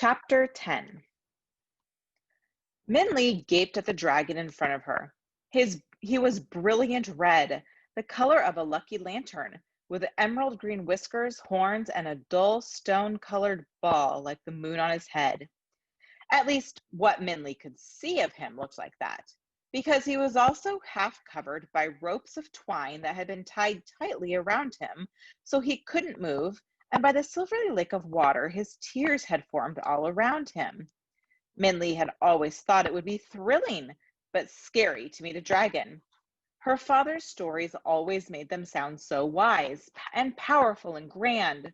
Chapter 10. Minli gaped at the dragon in front of her. He was brilliant red, the color of a lucky lantern, with emerald green whiskers, horns, and a dull stone-colored ball like the moon on his head. At least what Minli could see of him looked like that, because he was also half covered by ropes of twine that had been tied tightly around him so he couldn't move, and by the silvery lake of water his tears had formed all around him. Minli had always thought it would be thrilling but scary to meet a dragon. Her father's stories always made them sound so wise and powerful and grand.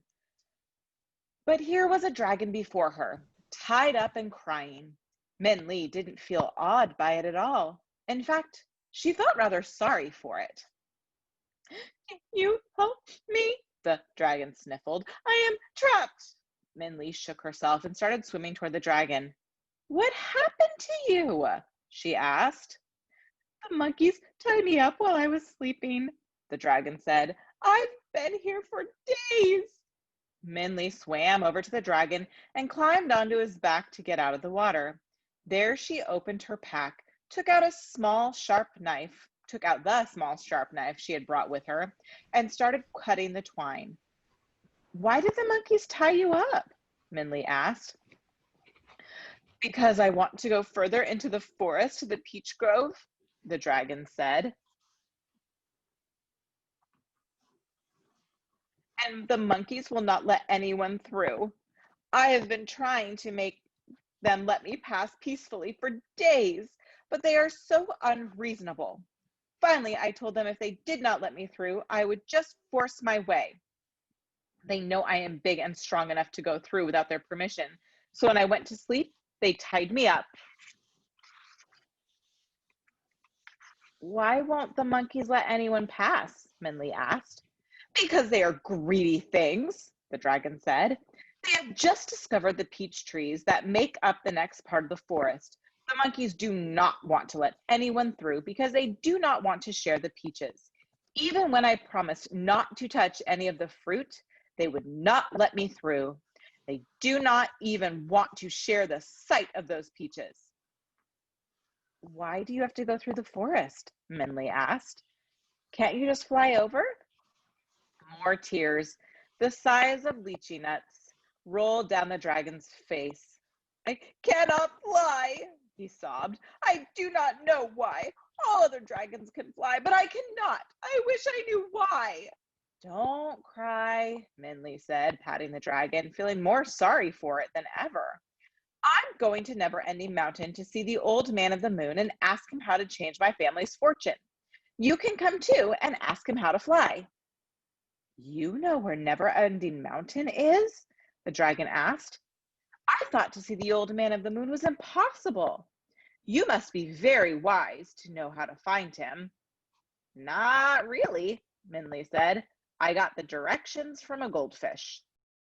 But here was a dragon before her, tied up and crying. Minli didn't feel awed by it at all. In fact, she felt rather sorry for it. "Can you help me?" the dragon sniffled. "I am trapped." Minli shook herself and started swimming toward the dragon. "What happened to you?" she asked. "The monkeys tied me up while I was sleeping," the dragon said. "I've been here for days." Minli swam over to the dragon and climbed onto his back to get out of the water. There she opened her pack, took out the small sharp knife she had brought with her, and started cutting the twine. "Why did the monkeys tie you up?" Minli asked. "Because I want to go further into the forest to the peach grove," the dragon said. "And the monkeys will not let anyone through. I have been trying to make them let me pass peacefully for days, but they are so unreasonable. Finally, I told them if they did not let me through, I would just force my way. They know I am big and strong enough to go through without their permission. So when I went to sleep, they tied me up." "Why won't the monkeys let anyone pass?" Minli asked. "Because they are greedy things," the dragon said. "They have just discovered the peach trees that make up the next part of the forest. The monkeys do not want to let anyone through because they do not want to share the peaches. Even when I promised not to touch any of the fruit, they would not let me through. They do not even want to share the sight of those peaches." "Why do you have to go through the forest?" Minli asked. "Can't you just fly over?" More tears, the size of lychee nuts, rolled down the dragon's face. "I cannot fly," he sobbed. "I do not know why. All other dragons can fly, but I cannot. I wish I knew why." "Don't cry," Minli said, patting the dragon, feeling more sorry for it than ever. "I'm going to Never-Ending Mountain to see the old man of the moon and ask him how to change my family's fortune. You can come too and ask him how to fly." "You know where Never-Ending Mountain is?" the dragon asked. "I thought to see the old man of the moon was impossible. You must be very wise to know how to find him." "Not really," Minli said. "I got the directions from a goldfish."